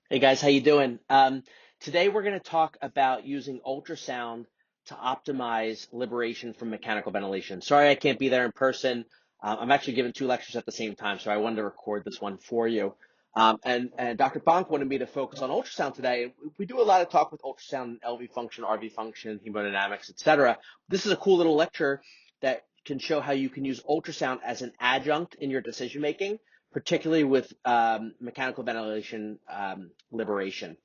Hey guys, how you doing? Today we're going to talk about using ultrasound to optimize liberation from mechanical ventilation. Sorry I can't be there in person. I'm actually giving two lectures at the same time, so I wanted to record this one for you. And Dr. Bonk wanted me to focus on ultrasound today. We do a lot of talk with ultrasound, LV function, RV function, hemodynamics, etc. This is a cool little lecture that can show how you can use ultrasound as an adjunct in your decision making, particularly with mechanical ventilation liberation.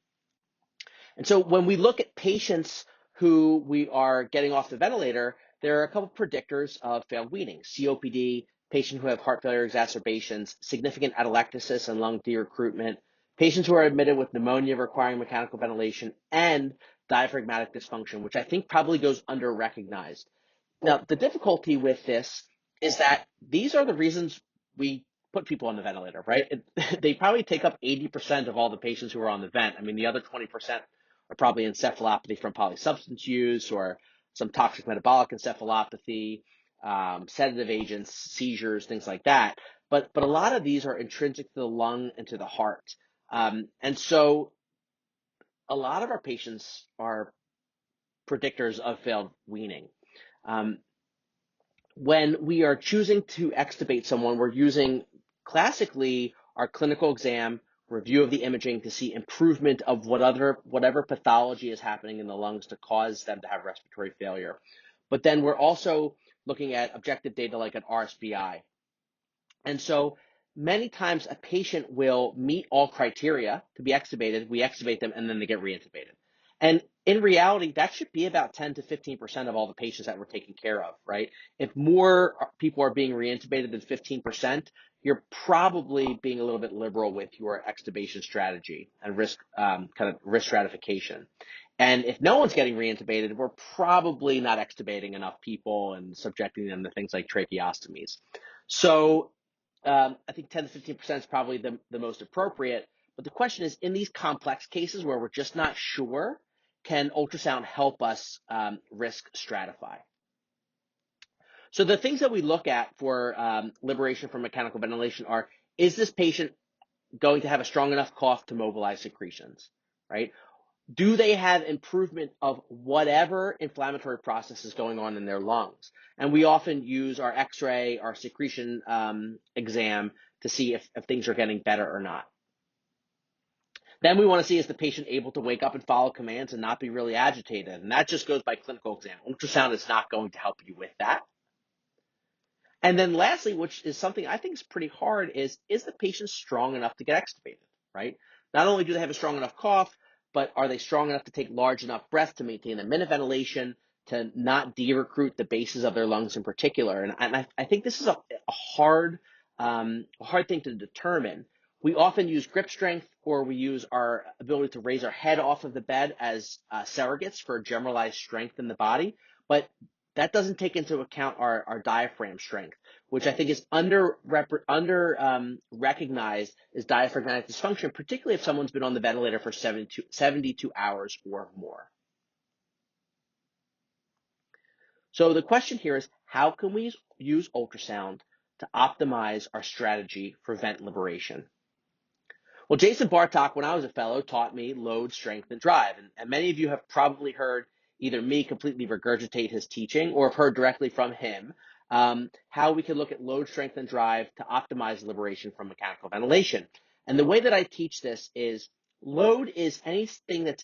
And so when we look at patients who we are getting off the ventilator, there are a couple of predictors of failed weaning: COPD, patients who have heart failure exacerbations, significant atelectasis and lung derecruitment, patients who are admitted with pneumonia requiring mechanical ventilation, and diaphragmatic dysfunction, which I think probably goes under recognized. Now, the difficulty with this is that these are the reasons we put people on the ventilator, right? They probably take up 80% of all the patients who are on the vent. I mean, the other 20% are probably encephalopathy from polysubstance use or some toxic metabolic encephalopathy, sedative agents, seizures, things like that. But a lot of these are intrinsic to the lung and to the heart. And so a lot of our patients are predictors of failed weaning. Um, when we are choosing to extubate someone, we're using classically our clinical exam, review of the imaging to see improvement of whatever pathology is happening in the lungs to cause them to have respiratory failure. But then we're also looking at objective data like an RSBI. And so many times a patient will meet all criteria to be extubated, we extubate them, and then they get reintubated. And in reality, that should be about 10 to 15% of all the patients that we're taking care of, right? If more people are being reintubated than 15%, you're probably being a little bit liberal with your extubation strategy and risk stratification. And if no one's getting reintubated, we're probably not extubating enough people and subjecting them to things like tracheostomies. So I think 10 to 15% is probably the most appropriate. But the question is, in these complex cases where we're just not sure, can ultrasound help us risk stratify? So the things that we look at for liberation from mechanical ventilation are, is this patient going to have a strong enough cough to mobilize secretions, right? Do they have improvement of whatever inflammatory process is going on in their lungs? And we often use our x-ray, our secretion exam to see if things are getting better or not. Then we want to see, is the patient able to wake up and follow commands and not be really agitated? And that just goes by clinical exam. Ultrasound is not going to help you with that. And then lastly, which is something I think is pretty hard, is the patient strong enough to get extubated, right? Not only do they have a strong enough cough, but are they strong enough to take large enough breath to maintain a minute ventilation, to not de-recruit the bases of their lungs in particular? And I think this is a hard thing to determine. We often use grip strength, or we use our ability to raise our head off of the bed as surrogates for generalized strength in the body. But that doesn't take into account our diaphragm strength, which I think is under recognized as diaphragmatic dysfunction, particularly if someone's been on the ventilator for 72 hours or more. So the question here is, how can we use ultrasound to optimize our strategy for vent liberation? Well, Jason Bartok, when I was a fellow, taught me load, strength, and drive. And many of you have probably heard either me completely regurgitate his teaching or have heard directly from him how we can look at load, strength, and drive to optimize liberation from mechanical ventilation. And the way that I teach this is, load is anything that's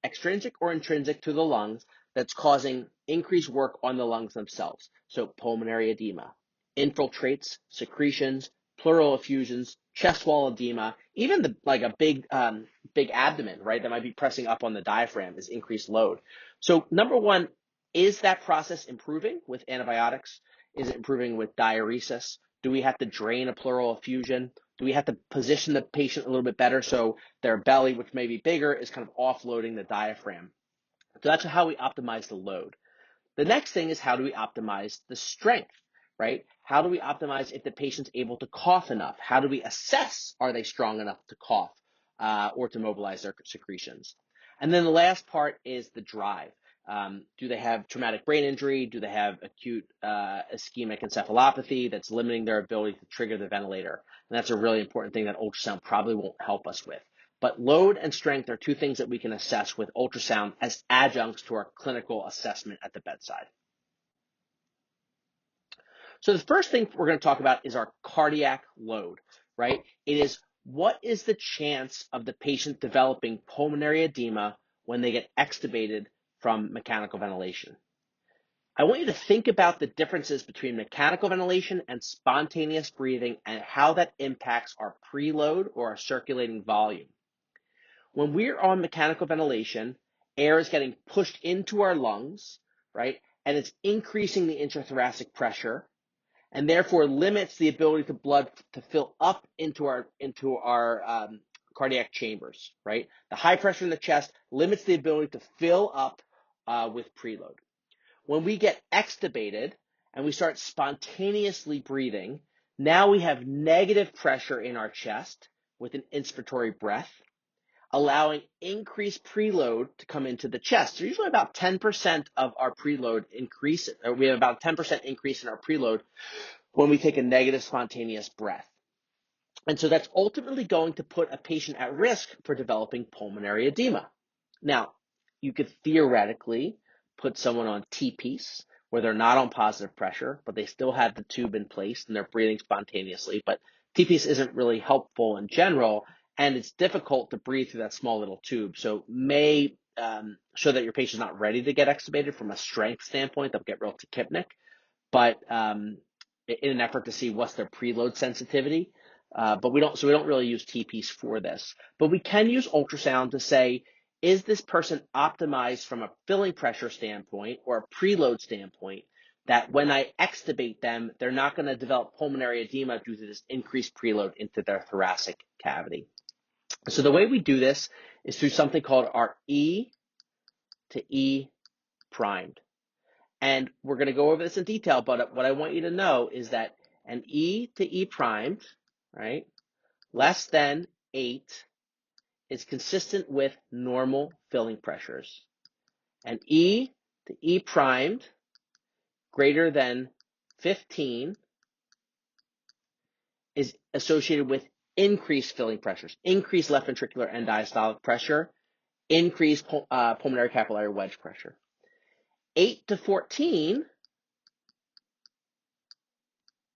extrinsic or intrinsic to the lungs that's causing increased work on the lungs themselves. So pulmonary edema, infiltrates, secretions, pleural effusions, chest wall edema, even like a big abdomen, right, that might be pressing up on the diaphragm is increased load. So number one, is that process improving with antibiotics? Is it improving with diuresis? Do we have to drain a pleural effusion? Do we have to position the patient a little bit better so their belly, which may be bigger, is kind of offloading the diaphragm? So that's how we optimize the load. The next thing is, how do we optimize the strength, right? How do we optimize if the patient's able to cough enough? How do we assess, are they strong enough to cough or to mobilize their secretions? And then the last part is the drive. Do they have traumatic brain injury? Do they have acute ischemic encephalopathy that's limiting their ability to trigger the ventilator? And that's a really important thing that ultrasound probably won't help us with. But load and strength are two things that we can assess with ultrasound as adjuncts to our clinical assessment at the bedside. So the first thing we're going to talk about is our cardiac load, right? It is what is the chance of the patient developing pulmonary edema when they get extubated from mechanical ventilation. I want you to think about the differences between mechanical ventilation and spontaneous breathing and how that impacts our preload or our circulating volume. When we're on mechanical ventilation, air is getting pushed into our lungs, right? And it's increasing the intrathoracic pressure and therefore limits the ability to blood to fill up into our cardiac chambers, right? The high pressure in the chest limits the ability to fill up with preload. When we get extubated and we start spontaneously breathing, now we have negative pressure in our chest with an inspiratory breath, allowing increased preload to come into the chest. So usually about 10% of our preload increase, or we have about 10% increase in our preload when we take a negative spontaneous breath. And so that's ultimately going to put a patient at risk for developing pulmonary edema. Now, you could theoretically put someone on T-piece where they're not on positive pressure, but they still have the tube in place and they're breathing spontaneously. But T-piece isn't really helpful in general, and it's difficult to breathe through that small little tube. So may show that your patient's not ready to get extubated from a strength standpoint. They'll get real tachypnic. But in an effort to see what's their preload sensitivity. But we don't really use T-piece for this. But we can use ultrasound to say, is this person optimized from a filling pressure standpoint or a preload standpoint that when I extubate them, they're not going to develop pulmonary edema due to this increased preload into their thoracic cavity. So the way we do this is through something called our E to E primed. And we're going to go over this in detail, but what I want you to know is that an E to E primed, right, less than 8 is consistent with normal filling pressures. And E to E primed greater than 15 is associated with increased filling pressures, increased left ventricular end diastolic pressure, increased pulmonary capillary wedge pressure. 8 to 14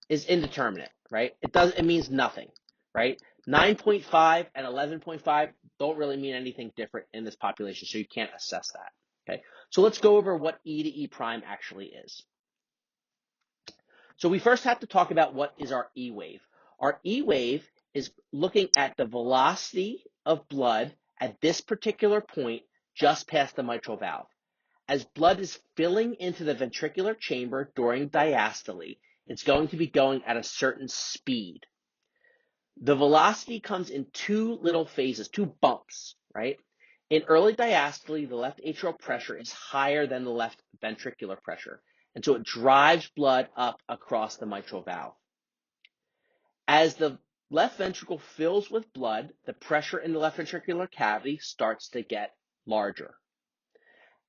is indeterminate, right? It means nothing, right? 9.5 and 11.5 don't really mean anything different in this population, so you can't assess that, okay? So let's go over what E to E prime actually is. So we first have to talk about what is our E wave. Our E wave is looking at the velocity of blood at this particular point just past the mitral valve. As blood is filling into the ventricular chamber during diastole, it's going to be going at a certain speed. The velocity comes in two little phases, two bumps, right? In early diastole, the left atrial pressure is higher than the left ventricular pressure, and so it drives blood up across the mitral valve. As the left ventricle fills with blood, the pressure in the left ventricular cavity starts to get larger.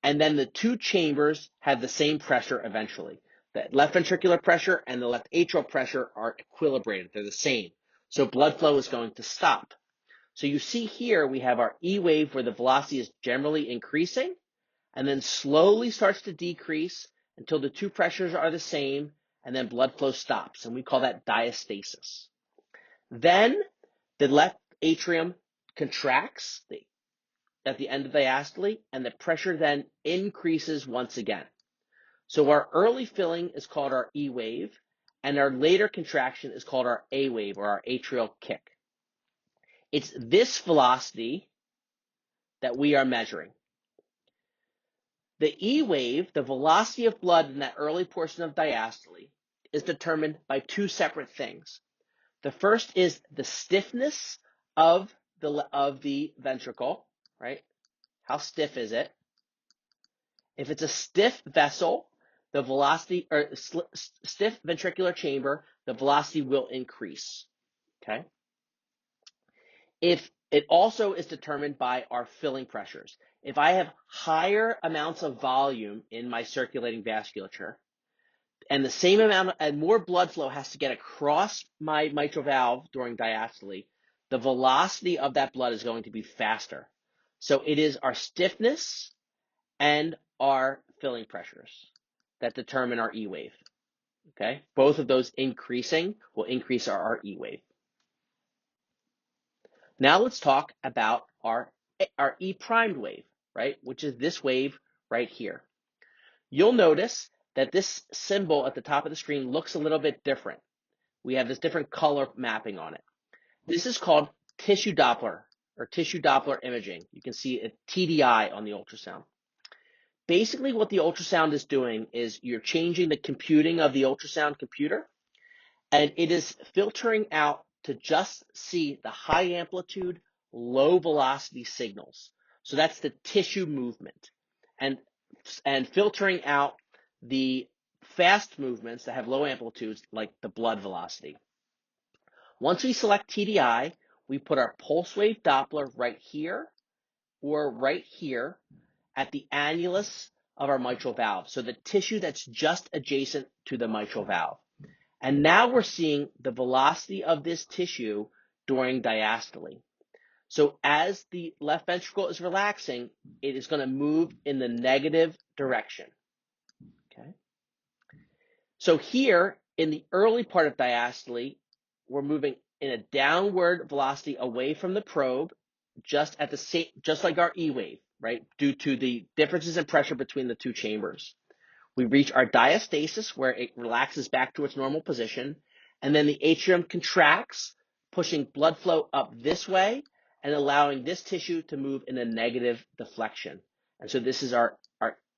And then the two chambers have the same pressure eventually. The left ventricular pressure and the left atrial pressure are equilibrated. They're the same. So blood flow is going to stop. So you see here we have our E wave where the velocity is generally increasing and then slowly starts to decrease until the two pressures are the same and then blood flow stops. And we call that diastasis. Then the left atrium contracts at the end of diastole, and the pressure then increases once again. So our early filling is called our E wave, and our later contraction is called our A wave, or our atrial kick. It's this velocity that we are measuring. The E wave, the velocity of blood in that early portion of diastole, is determined by two separate things. The first is the stiffness of the ventricle, right? How stiff is it? If it's a stiff vessel, the velocity, or stiff ventricular chamber, the velocity will increase, okay? If it also is determined by our filling pressures. If I have higher amounts of volume in my circulating vasculature, and the same amount and more blood flow has to get across my mitral valve during diastole, the velocity of that blood is going to be faster. So it is our stiffness and our filling pressures that determine our E wave. Okay, both of those increasing will increase our E wave. Now let's talk about our E primed wave, right, which is this wave right here. You'll notice that this symbol at the top of the screen looks a little bit different. We have this different color mapping on it. This is called tissue Doppler or tissue Doppler imaging. You can see a TDI on the ultrasound. Basically, what the ultrasound is doing is you're changing the computing of the ultrasound computer, and it is filtering out to just see the high amplitude, low velocity signals. So that's the tissue movement, and filtering out the fast movements that have low amplitudes like the blood velocity. Once we select TDI, we put our pulse wave Doppler right here or right here at the annulus of our mitral valve, so the tissue that's just adjacent to the mitral valve. And now we're seeing the velocity of this tissue during diastole. So as the left ventricle is relaxing, it is going to move in the negative direction. Okay. So here in the early part of diastole, we're moving in a downward velocity away from the probe, just like our E wave, right? Due to the differences in pressure between the two chambers. We reach our diastasis where it relaxes back to its normal position, and then the atrium contracts, pushing blood flow up this way and allowing this tissue to move in a negative deflection. And so this is our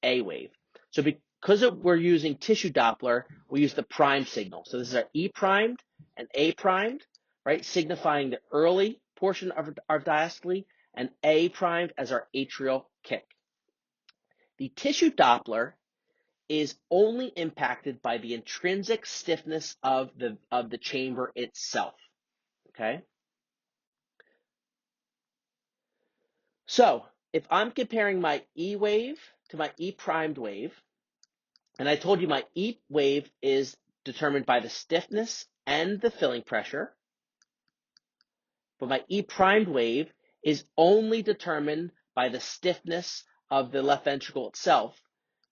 A wave. So because we're using tissue Doppler, we use the prime signal. So this is our E primed and A primed, right, signifying the early portion of our diastole, and A primed as our atrial kick. The tissue Doppler is only impacted by the intrinsic stiffness of the chamber itself. Okay. So if I'm comparing my E wave to my E primed wave, and I told you my E wave is determined by the stiffness and the filling pressure, but my E primed wave is only determined by the stiffness of the left ventricle itself.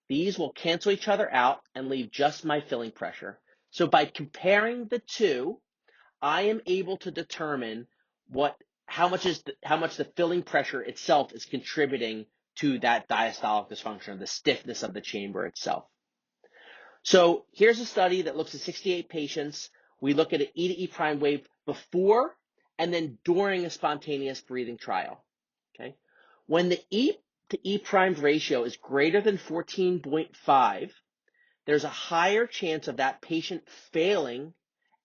These will cancel each other out and leave just my filling pressure. So by comparing the two, I am able to determine how much the filling pressure itself is contributing to that diastolic dysfunction, the stiffness of the chamber itself. So here's a study that looks at 68 patients. We look at an E to E prime wave before and then during a spontaneous breathing trial. Okay, when the E to E primed ratio is greater than 14.5, there's a higher chance of that patient failing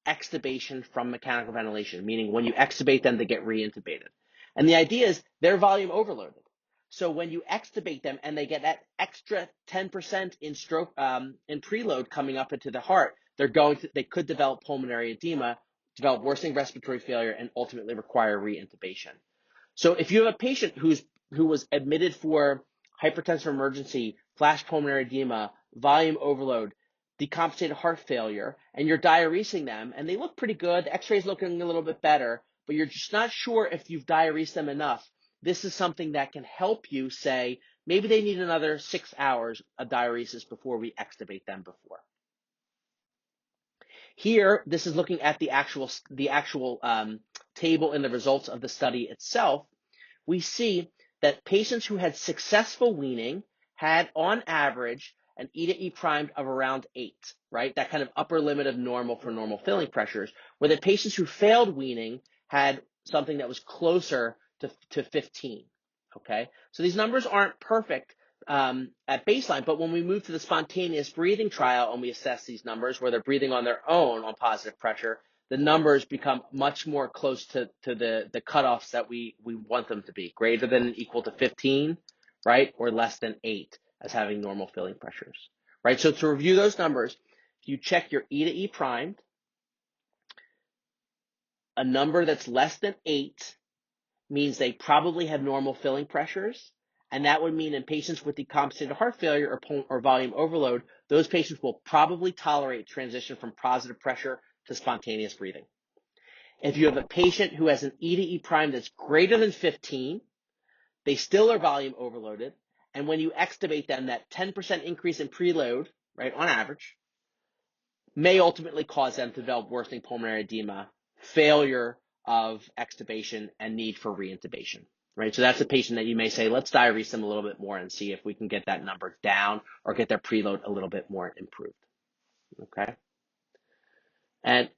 extubation from mechanical ventilation, meaning when you extubate them, they get reintubated. And the idea is they're volume overloaded. So when you extubate them and they get that extra 10% in stroke in preload coming up into the heart, they could develop pulmonary edema, develop worsening respiratory failure, and ultimately require reintubation. So if you have a patient who was admitted for hypertensive emergency, flash pulmonary edema, volume overload, decompensated heart failure, and you're diuresing them, and they look pretty good, the x-ray's looking a little bit better, but you're just not sure if you've diuresed them enough, this is something that can help you say, maybe they need another 6 hours of diuresis before we extubate them before. Here, this is looking at the actual table in the results of the study itself. We see that patients who had successful weaning had, on average, an E to E primed of around 8, right? That kind of upper limit of normal for normal filling pressures, where the patients who failed weaning had something that was closer to 15, okay? So these numbers aren't perfect at baseline, but when we move to the spontaneous breathing trial and we assess these numbers where they're breathing on their own on positive pressure, the numbers become much more close to the cutoffs that we want them to be, greater than or equal to 15, right, or less than 8 as having normal filling pressures, right? So to review those numbers, if you check your E to E primed, a number that's less than 8 means they probably have normal filling pressures, and that would mean in patients with decompensated heart failure or volume overload, those patients will probably tolerate transition from positive pressure to spontaneous breathing. If you have a patient who has an E to E prime that's greater than 15, they still are volume overloaded. And when you extubate them, that 10% increase in preload, right, on average, may ultimately cause them to develop worsening pulmonary edema, failure of extubation, and need for reintubation, right? So that's a patient that you may say, let's diurese them a little bit more and see if we can get that number down or get their preload a little bit more improved, okay? And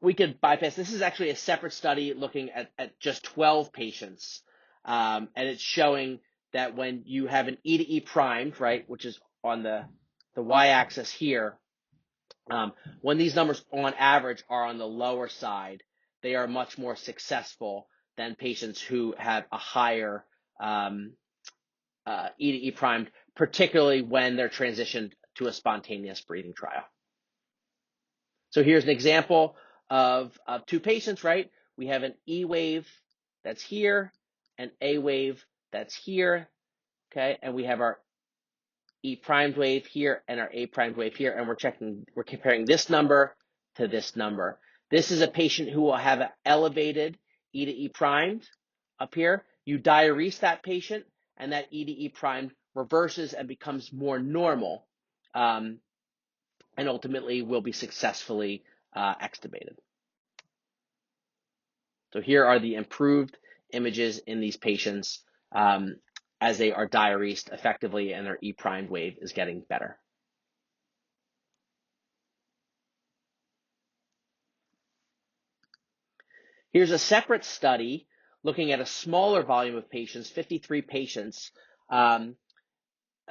we could bypass, this is actually a separate study looking at just 12 patients, and it's showing that when you have an E to E primed, right, which is on the y-axis here, when these numbers on average are on the lower side, they are much more successful than patients who have a higher E to E primed, particularly when they're transitioned to a spontaneous breathing trial. So here's an example of two patients, right? We have an E wave that's here, an A wave that's here, okay? And we have our E primed wave here and our A primed wave here, and we're comparing this number to this number. This is a patient who will have an elevated E to E primed up here. You diurese that patient, and that E to E primed reverses and becomes more normal, and ultimately will be successfully extubated. So here are the improved images in these patients as they are diuresed effectively and their E primed wave is getting better. Here's a separate study looking at a smaller volume of patients, 53 patients, about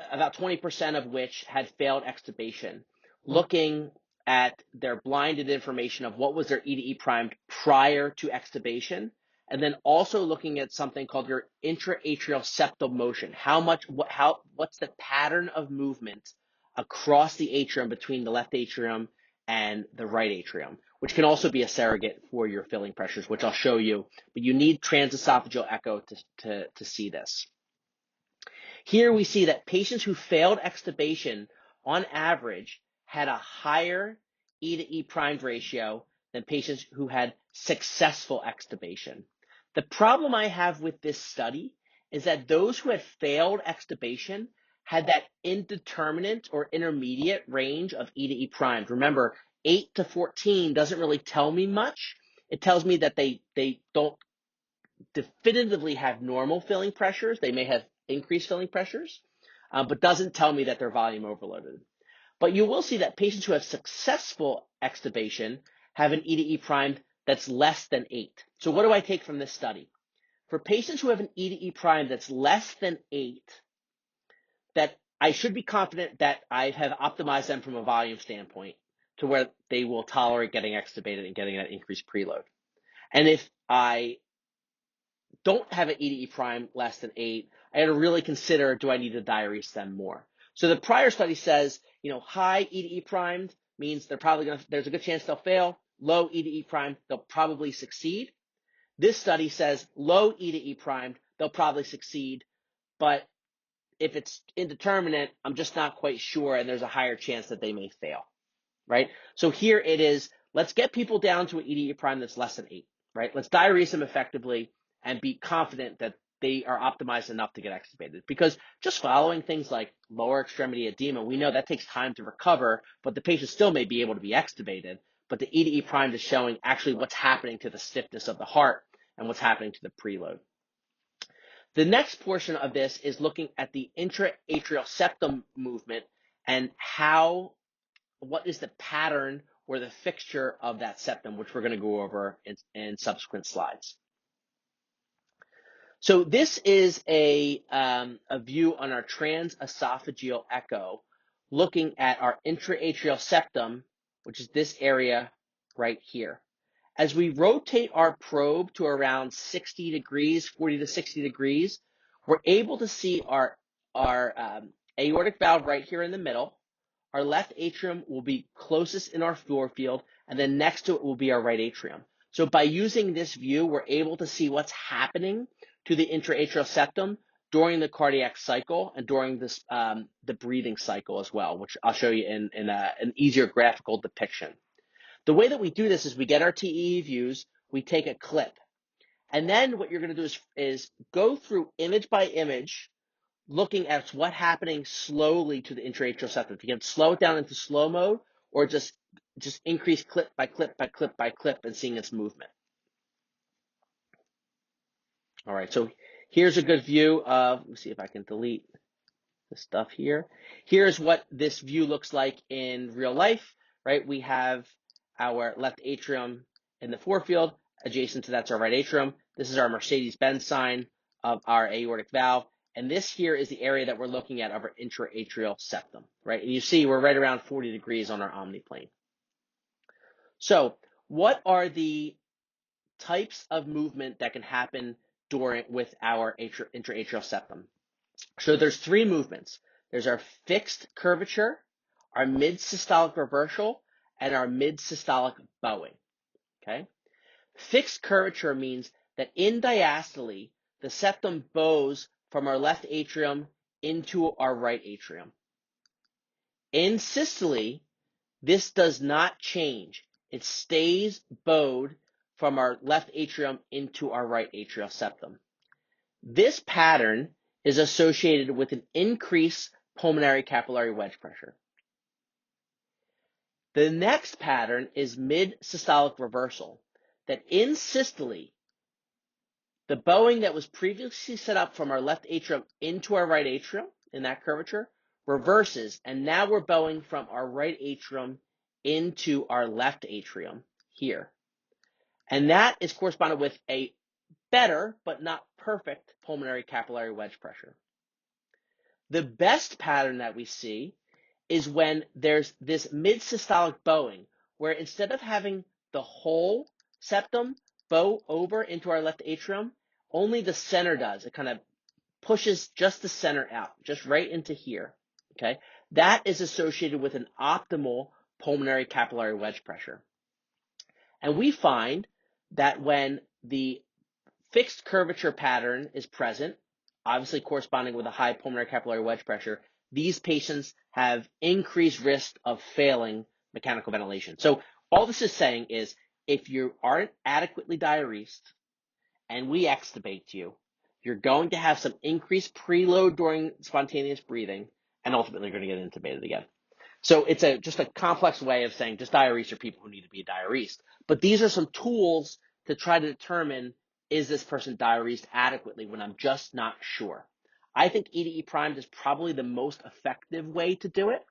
20% of which had failed extubation, looking at their blinded information of what was their E to E primed prior to extubation, and then also looking at something called your intraatrial septal motion. What's the pattern of movement across the atrium between the left atrium and the right atrium, which can also be a surrogate for your filling pressures, which I'll show you, but you need transesophageal echo to see this. Here we see that patients who failed extubation on average had a higher E to E primed ratio than patients who had successful extubation. The problem I have with this study is that those who had failed extubation had that indeterminate or intermediate range of E to E primed. Remember, 8 to 14 doesn't really tell me much. It tells me that they don't definitively have normal filling pressures. They may have increased filling pressures, but doesn't tell me that they're volume overloaded. But you will see that patients who have successful extubation have an E to E primed that's less than 8. So what do I take from this study? For patients who have an E to E primed that's less than 8, that I should be confident that I have optimized them from a volume standpoint to where they will tolerate getting extubated and getting that increased preload. And if I don't have an E to E prime less than 8, I had to really consider, do I need to diurese them more? So the prior study says, high E to E primed means there's a good chance they'll fail. Low E to E primed, they'll probably succeed. This study says low E to E primed, they'll probably succeed, but if it's indeterminate, I'm just not quite sure, and there's a higher chance that they may fail, right? So here it is, let's get people down to an E to E prime that's less than 8, right? Let's diurese them effectively and be confident that they are optimized enough to get extubated. Because just following things like lower extremity edema, we know that takes time to recover, but the patient still may be able to be extubated. But the E to E prime is showing actually what's happening to the stiffness of the heart and what's happening to the preload. The next portion of this is looking at the intraatrial septum movement and what is the pattern or the fixture of that septum, which we're going to go over in subsequent slides. So this is a view on our transesophageal echo, looking at our intraatrial septum, which is this area right here. As we rotate our probe to around 60 degrees, 40 to 60 degrees, we're able to see our aortic valve right here in the middle. Our left atrium will be closest in our floor field, and then next to it will be our right atrium. So by using this view, we're able to see what's happening to the intraatrial septum during the cardiac cycle and during this the breathing cycle as well, which I'll show you in an easier graphical depiction. The way that we do this is we get our TEE views, we take a clip, and then what you're going to do is go through image by image, looking at what's happening slowly to the intraatrial septum. If you can slow it down into slow mode, or just increase clip by clip by clip by clip and seeing its movement. All right, so here's a good view of, let me see if I can delete the stuff here. Here's what this view looks like in real life, right? We have our left atrium in the forefield. Adjacent to that's our right atrium. This is our Mercedes-Benz sign of our aortic valve. And this here is the area that we're looking at of our intraatrial septum, right? And you see we're right around 40 degrees on our omniplane. So what are the types of movement that can happen with our intraatrial septum? So there's three movements. There's our fixed curvature, our mid-systolic reversal, and our mid-systolic bowing, okay? Fixed curvature means that in diastole, the septum bows from our left atrium into our right atrium. In systole, this does not change. It stays bowed from our left atrium into our right atrial septum. This pattern is associated with an increased pulmonary capillary wedge pressure. The next pattern is mid-systolic reversal, that in systole, the bowing that was previously set up from our left atrium into our right atrium in that curvature reverses, and now we're bowing from our right atrium into our left atrium here. And that is corresponded with a better, but not perfect, pulmonary capillary wedge pressure. The best pattern that we see is when there's this mid-systolic bowing, where instead of having the whole septum bow over into our left atrium, only the center does. It kind of pushes just the center out, just right into here, okay? That is associated with an optimal pulmonary capillary wedge pressure. And we find that when the fixed curvature pattern is present, obviously corresponding with a high pulmonary capillary wedge pressure, these patients have increased risk of failing mechanical ventilation. So all this is saying is if you aren't adequately diuresed and we extubate you, you're going to have some increased preload during spontaneous breathing, and ultimately you're going to get intubated again. So it's just a complex way of saying just diuresed are people who need to be diuresed. But these are some tools to try to determine, is this person diuresed adequately when I'm just not sure. I think EDE primed is probably the most effective way to do it.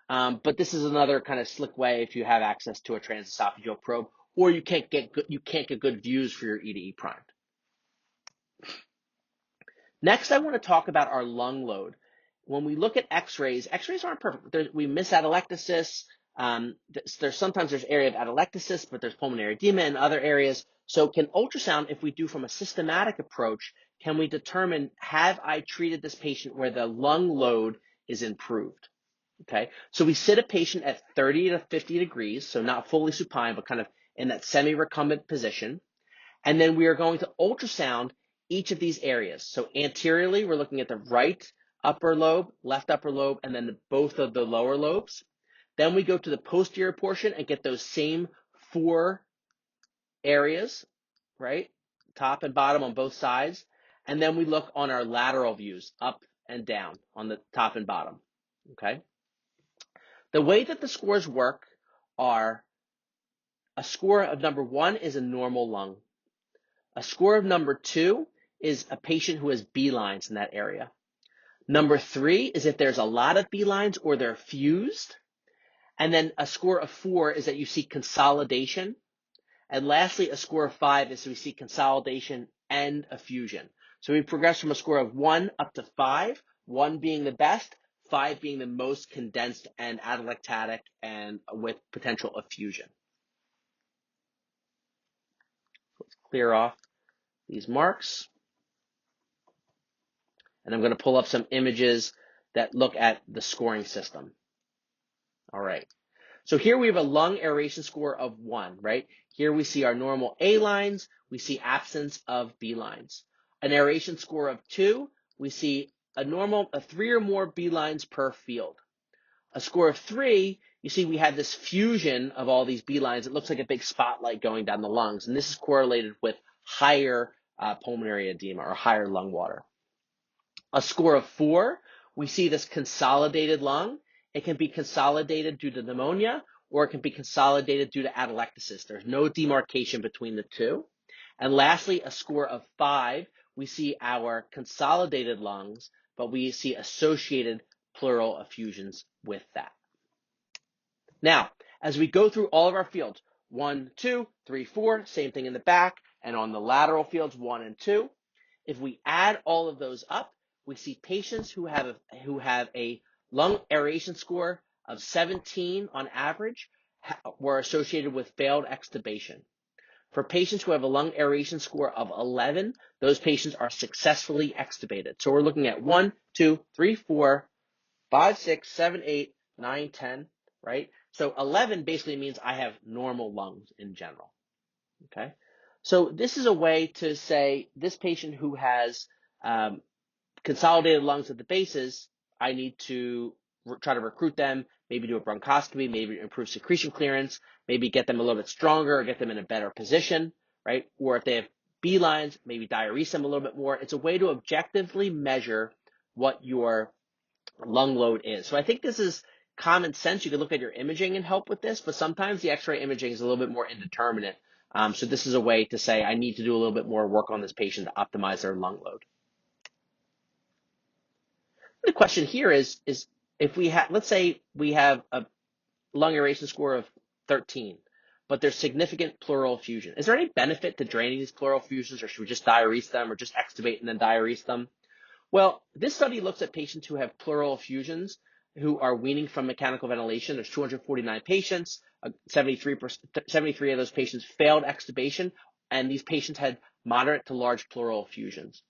But this is another kind of slick way if you have access to a transesophageal probe, or you can't get good views for your EDE primed. Next, I want to talk about our lung load. When we look at x-rays aren't perfect. We miss atelectasis. Sometimes there's area of atelectasis, but there's pulmonary edema in other areas. So can ultrasound, if we do from a systematic approach, can we determine, have I treated this patient where the lung load is improved? Okay, so we sit a patient at 30 to 50 degrees, so not fully supine, but kind of in that semi-recumbent position. And then we are going to ultrasound each of these areas. So anteriorly, we're looking at the right upper lobe, left upper lobe, and then both of the lower lobes. Then we go to the posterior portion and get those same 4 areas, right? Top and bottom on both sides. And then we look on our lateral views, up and down on the top and bottom, okay? The way that the scores work are a score of number 1 is a normal lung. A score of number 2 is a patient who has B lines in that area. Number 3 is if there's a lot of B lines or they're fused. And then a score of 4 is that you see consolidation. And lastly, a score of 5 is we see consolidation and effusion. So we progress from a score of 1 up to 5, 1 being the best, 5 being the most condensed and atelectatic and with potential effusion. Let's clear off these marks. And I'm going to pull up some images that look at the scoring system. All right. So here we have a lung aeration score of 1, right? Here we see our normal A lines. We see absence of B lines. An aeration score of 2, we see a 3 or more B lines per field. A score of 3 you see we had this fusion of all these B lines. It looks like a big spotlight going down the lungs, and this is correlated with higher pulmonary edema or higher lung water. A score of 4, we see this consolidated lung. It can be consolidated due to pneumonia, or it can be consolidated due to atelectasis. There's no demarcation between the two. And lastly, a score of 5, we see our consolidated lungs, but we see associated pleural effusions with that. Now, as we go through all of our fields, 1, 2, 3, 4, same thing in the back, and on the lateral fields, 1 and 2, if we add all of those up, we see patients who have a lung aeration score of 17 on average were associated with failed extubation. For patients who have a lung aeration score of 11, those patients are successfully extubated. So we're looking at 1, 2, 3, 4, 5, 6, 7, 8, 9, 10, right? So 11 basically means I have normal lungs in general, okay? So this is a way to say this patient who has consolidated lungs at the bases, I need to try to recruit them, maybe do a bronchoscopy, maybe improve secretion clearance, maybe get them a little bit stronger, or get them in a better position, right? Or if they have B lines, maybe diurese them a little bit more. It's a way to objectively measure what your lung load is. So I think this is common sense. You can look at your imaging and help with this, but sometimes the X-ray imaging is a little bit more indeterminate. So this is a way to say I need to do a little bit more work on this patient to optimize their lung load. The question here is if we have, let's say we have a lung aeration score of 13, but there's significant pleural effusion. Is there any benefit to draining these pleural effusions, or should we just diurese them or just extubate and then diurese them? Well, this study looks at patients who have pleural effusions who are weaning from mechanical ventilation. There's 249 patients, 73 of those patients failed extubation, and these patients had moderate to large pleural effusions.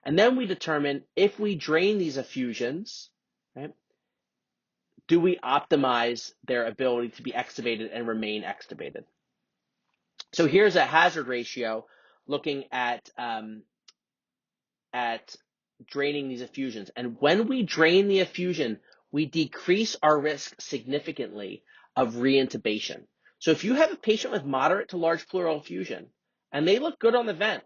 And then we determine if we drain these effusions, right, do we optimize their ability to be extubated and remain extubated? So here's a hazard ratio looking at draining these effusions. And when we drain the effusion, we decrease our risk significantly of reintubation. So if you have a patient with moderate to large pleural effusion and they look good on the vent,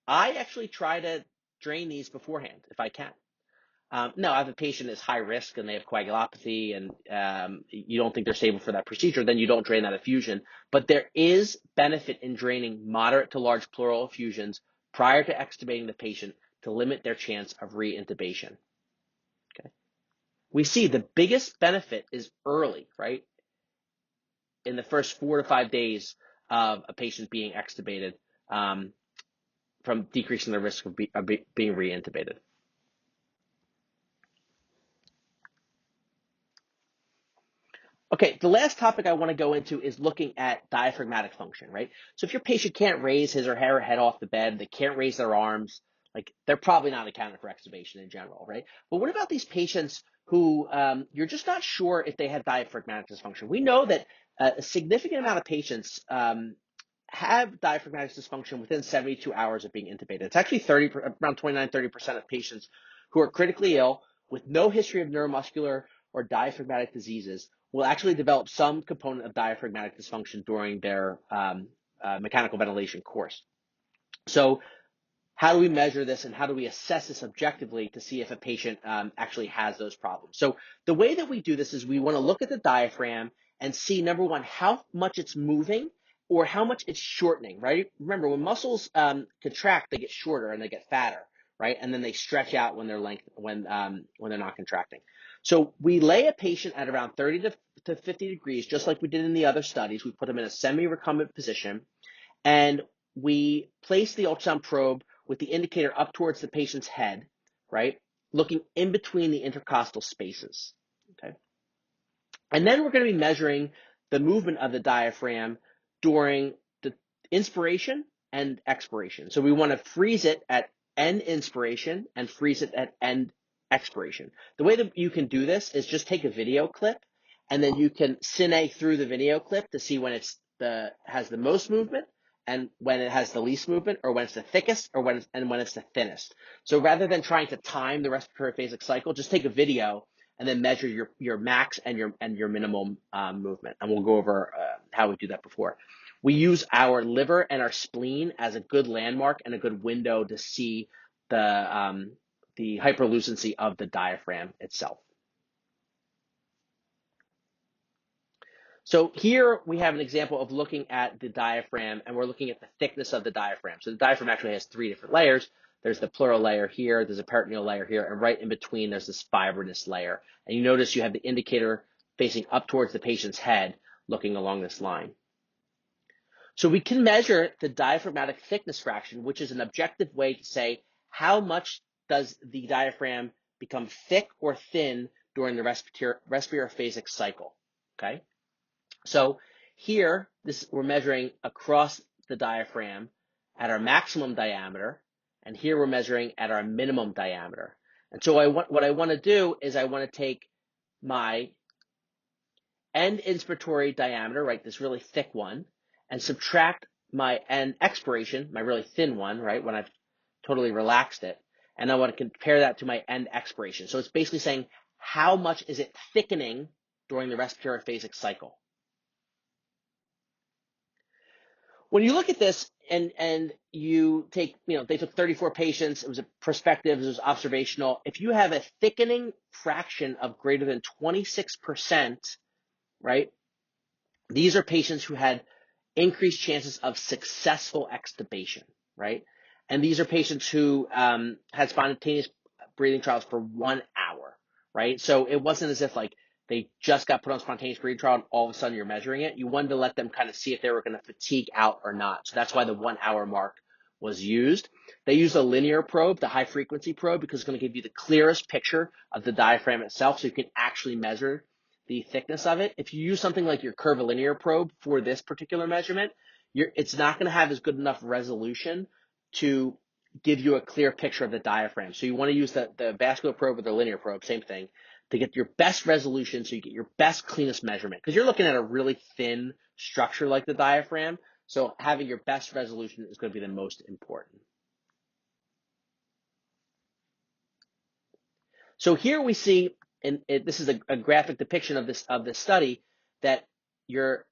I actually try to drain these beforehand if I can. Now, if a patient is high risk and they have coagulopathy and you don't think they're stable for that procedure, then you don't drain that effusion. But there is benefit in draining moderate to large pleural effusions prior to extubating the patient to limit their chance of reintubation. Okay. We see the biggest benefit is early, right? In the first 4 to 5 days of a patient being extubated, from decreasing the risk of being reintubated. Okay, the last topic I want to go into is looking at diaphragmatic function, right? So if your patient can't raise his or her head off the bed, they can't raise their arms, like they're probably not accounted for extubation in general, right? But what about these patients who you're just not sure if they have diaphragmatic dysfunction? We know that a significant amount of patients have diaphragmatic dysfunction within 72 hours of being intubated. It's actually around 29-30% of patients who are critically ill with no history of neuromuscular or diaphragmatic diseases will actually develop some component of diaphragmatic dysfunction during their mechanical ventilation course. So how do we measure this and how do we assess this objectively to see if a patient actually has those problems? So the way that we do this is we want to look at the diaphragm and see, number one, how much it's moving or how much it's shortening, right? Remember, when muscles contract, they get shorter and they get fatter, right? And then they stretch out when they're when they're not contracting. So we lay a patient at around 30 to 50 degrees, just like we did in the other studies. We put them in a semi-recumbent position, and we place the ultrasound probe with the indicator up towards the patient's head, right? Looking in between the intercostal spaces, okay? And then we're going to be measuring the movement of the diaphragm during the inspiration and expiration. So we want to freeze it at end inspiration and freeze it at end expiration. The way that you can do this is just take a video clip and then you can cine through the video clip to see when has the most movement and when it has the least movement, or when it's the thickest, or when it's the thinnest. So rather than trying to time the respiratory phasic cycle, just take a video and then measure your max and your minimum movement. And we'll go over how we do that before. We use our liver and our spleen as a good landmark and a good window to see the hyperlucency of the diaphragm itself. So here we have an example of looking at the diaphragm, and we're looking at the thickness of the diaphragm. So the diaphragm actually has 3 different layers. There's the pleural layer here, there's a peritoneal layer here, and right in between there's this fibrinous layer. And you notice you have the indicator facing up towards the patient's head, looking along this line. So we can measure the diaphragmatic thickness fraction, which is an objective way to say how much does the diaphragm become thick or thin during the respiraphasic cycle, okay? So here, we're measuring across the diaphragm at our maximum diameter, and here we're measuring at our minimum diameter. And so what I want to do is I want to take my end inspiratory diameter, right, this really thick one, and subtract my end expiration, my really thin one, right, when I've totally relaxed it, and I want to compare that to my end expiration. So it's basically saying how much is it thickening during the respiraphasic cycle. When you look at this and you take, they took 34 patients, it was a prospective, it was observational. If you have a thickening fraction of greater than 26%, right, these are patients who had increased chances of successful extubation, right? And these are patients who had spontaneous breathing trials for 1 hour, right? So it wasn't as if like they just got put on spontaneous breathing trial and all of a sudden you're measuring it. You wanted to let them kind of see if they were going to fatigue out or not. So that's why the 1 hour mark was used. They used a linear probe, the high frequency probe, because it's going to give you the clearest picture of the diaphragm itself so you can actually measure the thickness of it. If you use something like your curvilinear probe for this particular measurement, it's not going to have as good enough resolution to give you a clear picture of the diaphragm. So you want to use the vascular probe or the linear probe, same thing, to get your best resolution so you get your best, cleanest measurement. Because you're looking at a really thin structure like the diaphragm, so having your best resolution is going to be the most important. So here we see, and this is a graphic depiction of this study, that your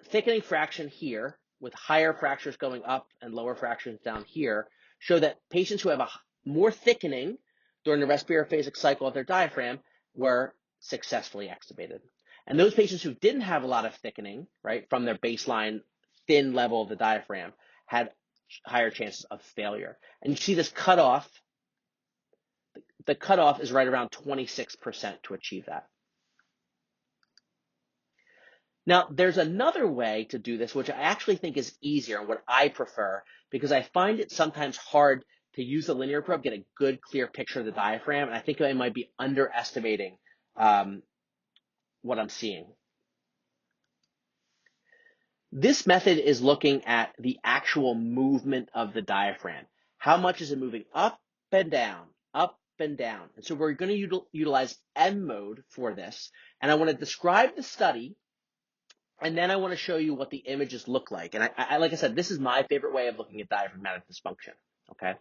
thickening fraction here, with higher fractures going up and lower fractures down here, show that patients who have a more thickening during the respiraphasic cycle of their diaphragm were successfully extubated. And those patients who didn't have a lot of thickening, right, from their baseline thin level of the diaphragm, had higher chances of failure. And you see this cutoff. The cutoff is right around 26% to achieve that. Now, there's another way to do this, which I actually think is easier and what I prefer, because I find it sometimes hard to use the linear probe, get a good, clear picture of the diaphragm, and I think I might be underestimating what I'm seeing. This method is looking at the actual movement of the diaphragm. How much is it moving up and down, up and down? And so we're going to utilize M mode for this, and I want to describe the study. And then I want to show you what the images look like. And I like I said, this is my favorite way of looking at diaphragmatic dysfunction, okay?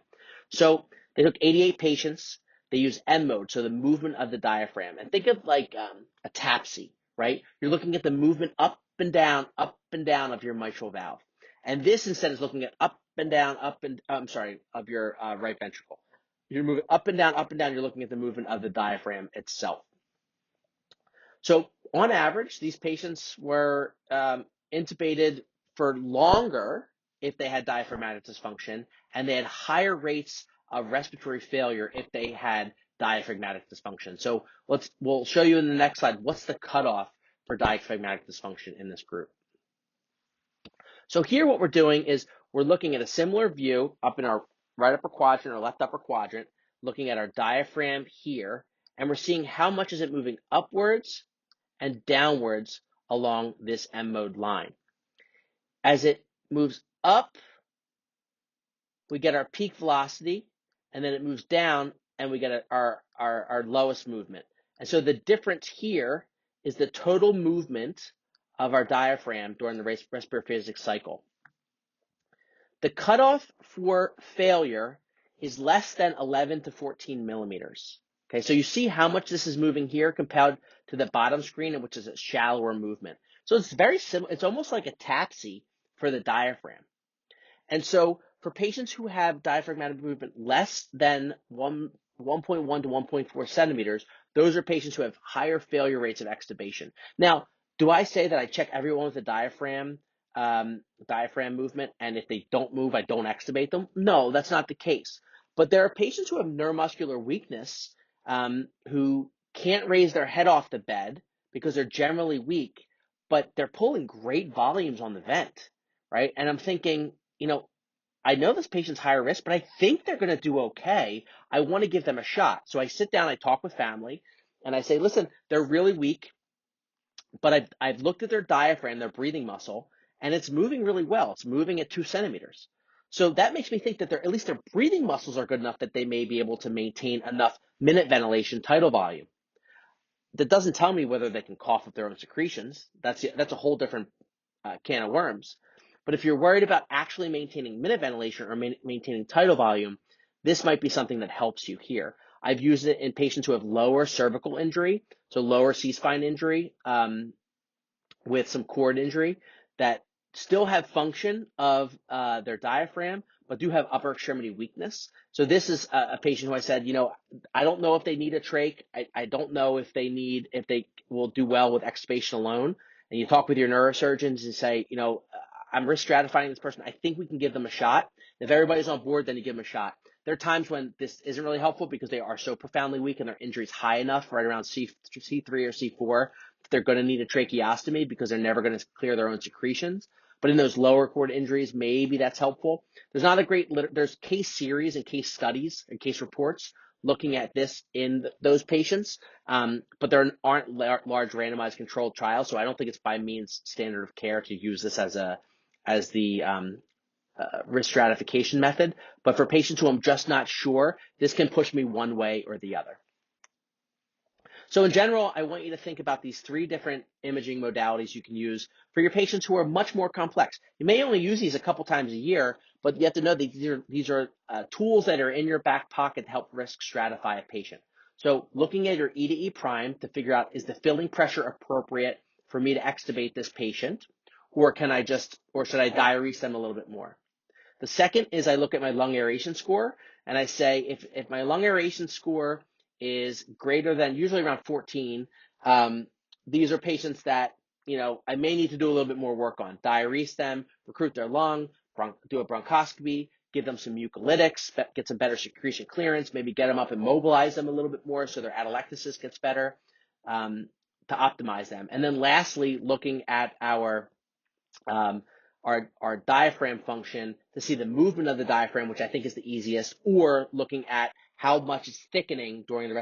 So they took 88 patients. They used M mode, so the movement of the diaphragm. And think of like a TAPSE, right? You're looking at the movement up and down of your mitral valve. And this instead is looking at of your right ventricle. You're moving up and down, you're looking at the movement of the diaphragm itself. So on average, these patients were intubated for longer if they had diaphragmatic dysfunction, and they had higher rates of respiratory failure if they had diaphragmatic dysfunction. So we'll show you in the next slide what's the cutoff for diaphragmatic dysfunction in this group. So here what we're doing is we're looking at a similar view up in our right upper quadrant or left upper quadrant, looking at our diaphragm here, and we're seeing how much is it moving upwards and downwards along this M mode line. As it moves up, we get our peak velocity, and then it moves down and we get our lowest movement. And so the difference here is the total movement of our diaphragm during the respiraphasic cycle. The cutoff for failure is less than 11 to 14 millimeters, Okay, so you see how much this is moving here compared to the bottom screen, which is a shallower movement. So it's very similar. It's almost like a taxi for the diaphragm. And so for patients who have diaphragmatic movement less than 1.1 to 1.4 centimeters, those are patients who have higher failure rates of extubation. Now, do I say that I check everyone with a diaphragm movement, and if they don't move, I don't extubate them? No, that's not the case. But there are patients who have neuromuscular weakness, who can't raise their head off the bed because they're generally weak, but they're pulling great volumes on the vent, right? And I'm thinking, I know this patient's higher risk, but I think they're going to do okay. I want to give them a shot. So I sit down, I talk with family, and I say, listen, they're really weak, but I've looked at their diaphragm, their breathing muscle, and it's moving really well. It's moving at 2 centimeters. So that makes me think that at least their breathing muscles are good enough that they may be able to maintain enough minute ventilation tidal volume. That doesn't tell me whether they can cough up their own secretions. That's a whole different can of worms. But if you're worried about actually maintaining minute ventilation or maintaining tidal volume, this might be something that helps you here. I've used it in patients who have lower cervical injury, so lower C-spine injury, with some cord injury that still have function of their diaphragm, but do have upper extremity weakness. So this is a patient who I said, I don't know if they need a trach. I don't know if they will do well with extubation alone. And you talk with your neurosurgeons and say, I'm risk stratifying this person. I think we can give them a shot. If everybody's on board, then you give them a shot. There are times when this isn't really helpful because they are so profoundly weak and their injury's high enough, right around C3 or C4, they're going to need a tracheostomy because they're never going to clear their own secretions. But in those lower cord injuries, maybe that's helpful. There's case series and case studies and case reports looking at this in those patients, but there aren't large randomized controlled trials, so I don't think it's by means standard of care to use this as the risk stratification method. But for patients who I'm just not sure, this can push me one way or the other. So in general, I want you to think about these 3 different imaging modalities you can use for your patients who are much more complex. You may only use these a couple times a year, but you have to know that these are tools that are in your back pocket to help risk stratify a patient. So looking at your E to E prime to figure out, is the filling pressure appropriate for me to extubate this patient, or should I diurese them a little bit more? The second is I look at my lung aeration score, and I say if my lung aeration score is greater than, usually around 14, these are patients that, I may need to do a little bit more work on. Diurese them, recruit their lung, do a bronchoscopy, give them some mucolytics, get some better secretion clearance, maybe get them up and mobilize them a little bit more so their atelectasis gets better, to optimize them. And then lastly, looking at our diaphragm function to see the movement of the diaphragm, which I think is the easiest, or looking at how much it's thickening during the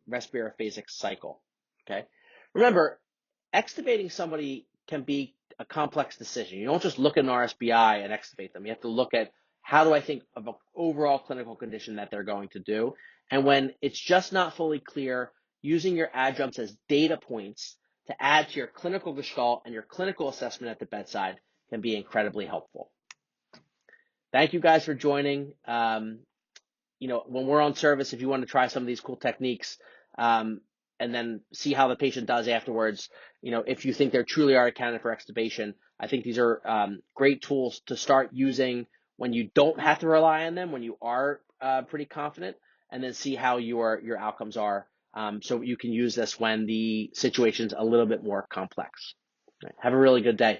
respiraphasic cycle. Okay. Remember, extubating somebody can be a complex decision. You don't just look at an RSBI and extubate them. You have to look at, how do I think of an overall clinical condition that they're going to do? And when it's just not fully clear, using your adjuncts as data points to add to your clinical gestalt and your clinical assessment at the bedside can be incredibly helpful. Thank you guys for joining. When we're on service, if you want to try some of these cool techniques, and then see how the patient does afterwards, if you think they truly are a candidate for extubation, I think these are great tools to start using when you don't have to rely on them, when you are pretty confident, and then see how your outcomes are. So you can use this when the situation's a little bit more complex. Have a really good day.